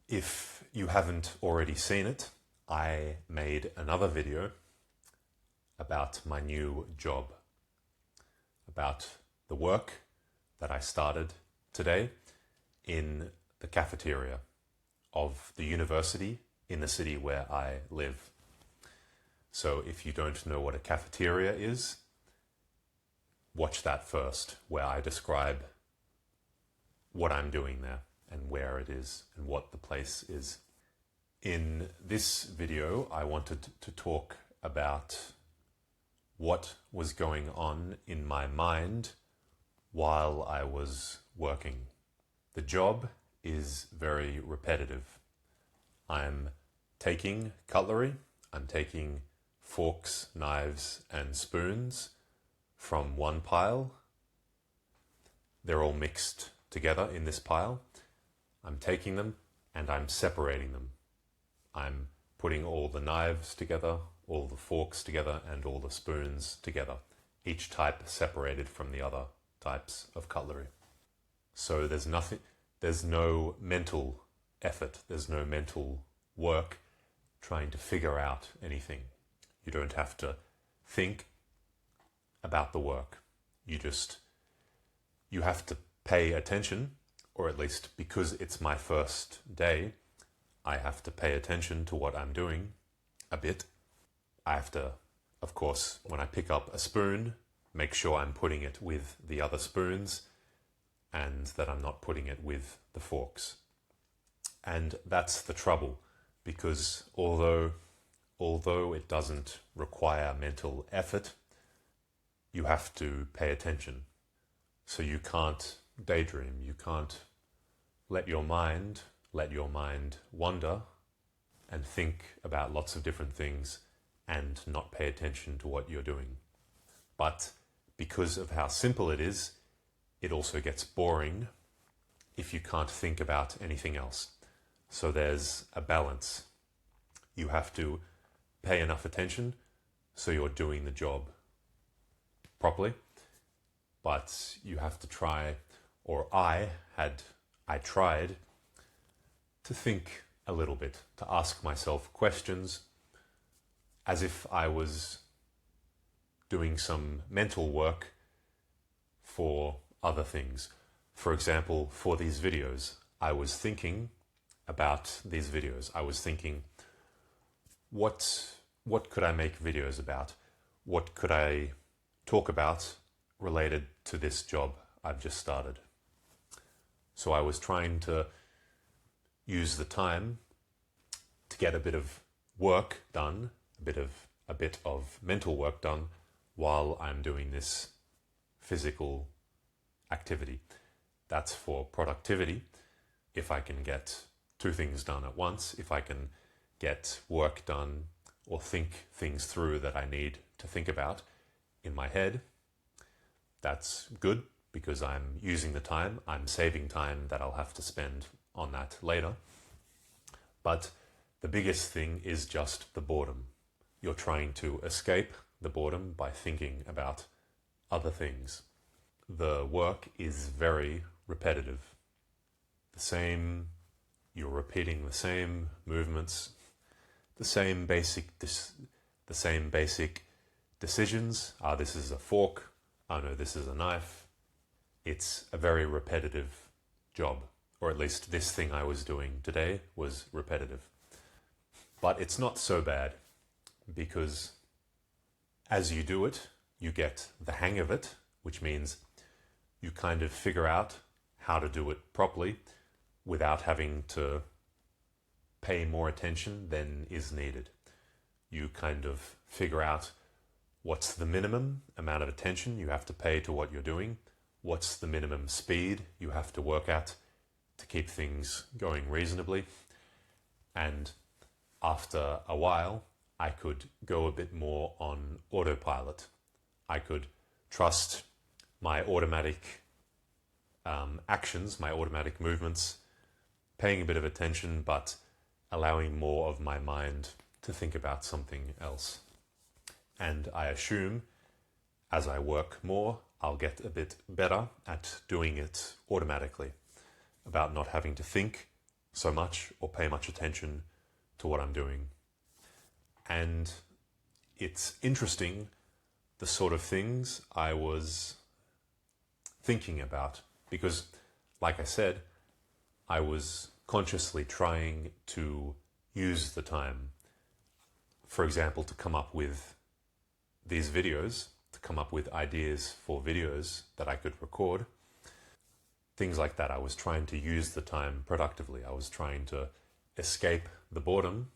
If you haven't already seen it, I made another video about my new job, about the work that I started today in the cafeteria of the university in the city where I live. So if you don't know what a cafeteria is, watch that first, where I describe what I'm doing there and where it is and what the place is. In this video, I wanted to talk about what was going on in my mind while I was working. The job is very repetitive. I'm taking cutlery, I'm taking forks, knives, and spoons from one pile. They're all mixed together in this pile. I'm taking them and I'm separating them. I'm putting all the knives together, all the forks together, and all the spoons together, each type separated from the other types of cutlery. So there's no mental effort, there's no mental work trying to figure out anything. You don't have to think about the work. You have to pay attention, or at least because it's my first day, I have to pay attention to what I'm doing a bit. I have to, of course, when I pick up a spoon, make sure I'm putting it with the other spoons and that I'm not putting it with the forks. And that's the trouble, because although it doesn't require mental effort, you have to pay attention. So you can't daydream, you can't let your mind wander and think about lots of different things and not pay attention to what you're doing. But because of how simple it is, it also gets boring if you can't think about anything else. So there's a balance. You have to pay enough attention so you're doing the job properly, but you have to try, or I tried to think a little bit, to ask myself questions as if I was doing some mental work for other things. For example, for these videos, I was thinking about these videos. I was thinking, what could I make videos about? What could I talk about related to this job I've just started? So I was trying to use the time to get a bit of work done, a bit of mental work done while I'm doing this physical activity. That's for productivity. If I can get two things done at once, if I can get work done or think things through that I need to think about in my head, that's good because I'm using the time, I'm saving time that I'll have to spend on that later. But the biggest thing is just the boredom. You're trying to escape the boredom by thinking about other things. The work is very repetitive. You're repeating the same movements, the same basic decisions. This is a fork. Oh no, this is a knife. It's a very repetitive job, or at least this thing I was doing today was repetitive. But it's not so bad, because as you do it, you get the hang of it, which means you kind of figure out how to do it properly without having to pay more attention than is needed. You kind of figure out what's the minimum amount of attention you have to pay to what you're doing, what's the minimum speed you have to work at to keep things going reasonably. And after a while, I could go a bit more on autopilot. I could trust my automatic actions, my automatic movements, paying a bit of attention, but allowing more of my mind to think about something else. And I assume as I work more, I'll get a bit better at doing it automatically, about not having to think so much or pay much attention to what I'm doing. And it's interesting the sort of things I was thinking about because, like I said, I was consciously trying to use the time, for example, to come up with these videos, to come up with ideas for videos that I could record. Things like that. I was trying to use the time productively. I was trying to escape the boredom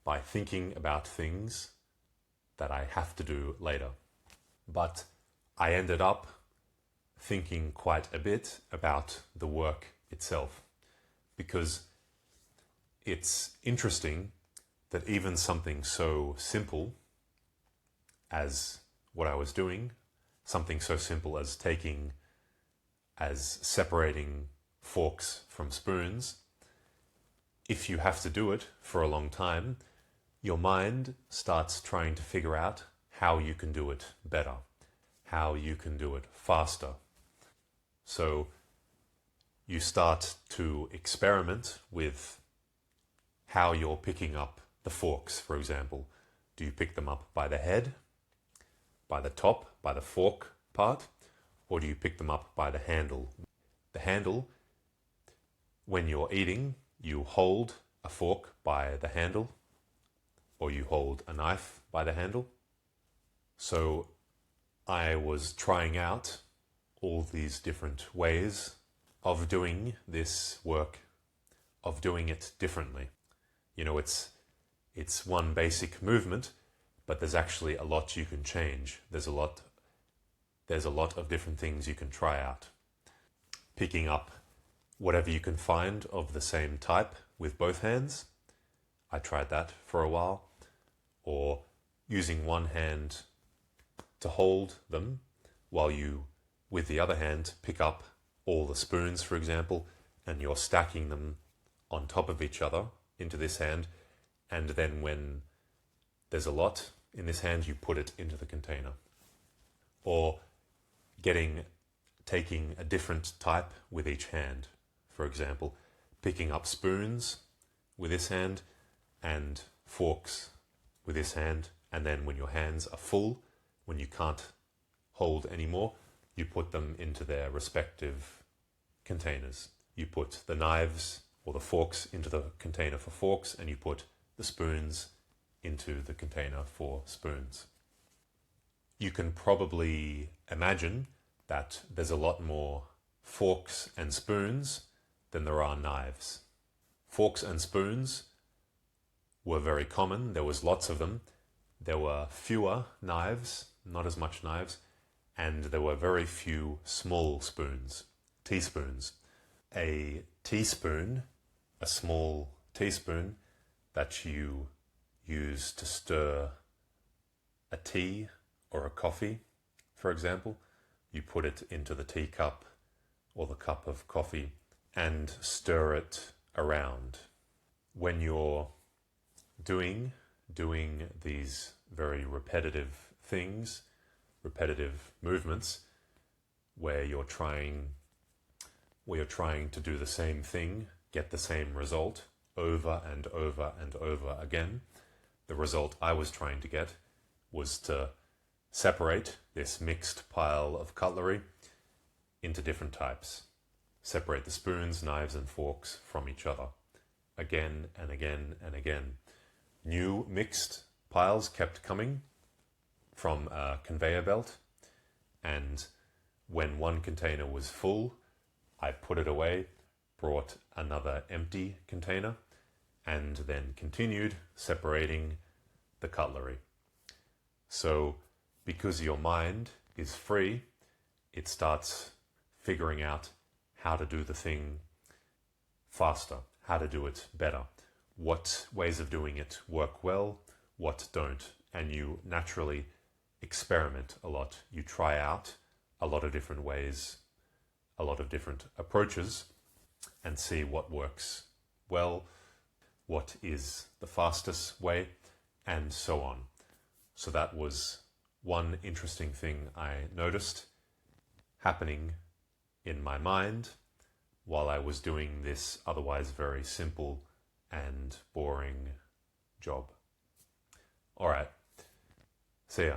by thinking about things that I have to do later. But I ended up thinking quite a bit about the work itself, because it's interesting that even something so simple as what I was doing, something so simple as separating forks from spoons, if you have to do it for a long time, your mind starts trying to figure out how you can do it better, how you can do it faster. So you start to experiment with how you're picking up the forks, for example. Do you pick them up by the head, by the top, by the fork part, or do you pick them up by the handle? The handle, when you're eating, you hold a fork by the handle, or you hold a knife by the handle. So I was trying out all these different ways of doing this work, of doing it differently. You know, it's one basic movement, but there's actually a lot you can change. There's a lot of different things you can try out. Picking up whatever you can find of the same type with both hands. I tried that for a while. Or using one hand to hold them while you, with the other hand, pick up all the spoons, for example, and you're stacking them on top of each other into this hand, and then when there's a lot in this hand, you put it into the container. Or taking a different type with each hand, for example, picking up spoons with this hand and forks with this hand, and then when your hands are full, when you can't hold anymore, you put them into their respective containers. You put the knives or the forks into the container for forks, and you put the spoons into the container for spoons. You can probably imagine that there's a lot more forks and spoons than there are knives. Forks and spoons were very common. There was lots of them. There were fewer knives, not as much knives, and there were very few small spoons, teaspoons. A teaspoon, a small teaspoon that you use to stir a tea or a coffee, for example. You put it into the teacup or the cup of coffee and stir it around. When you're doing these very repetitive things, repetitive movements, where you're trying to do the same thing, get the same result over and over and over again, the result I was trying to get was to separate this mixed pile of cutlery into different types. Separate the spoons, knives, and forks from each other, again and again and again. New mixed piles kept coming from a conveyor belt, and when one container was full, I put it away, brought another empty container, and then continued separating the cutlery. So, because your mind is free, it starts figuring out how to do the thing faster, how to do it better, what ways of doing it work well, what don't, and you naturally experiment a lot. You try out a lot of different ways, a lot of different approaches, and see what works well, what is the fastest way, and so on. So that was one interesting thing I noticed happening in my mind while I was doing this otherwise very simple and boring job. All right. See ya.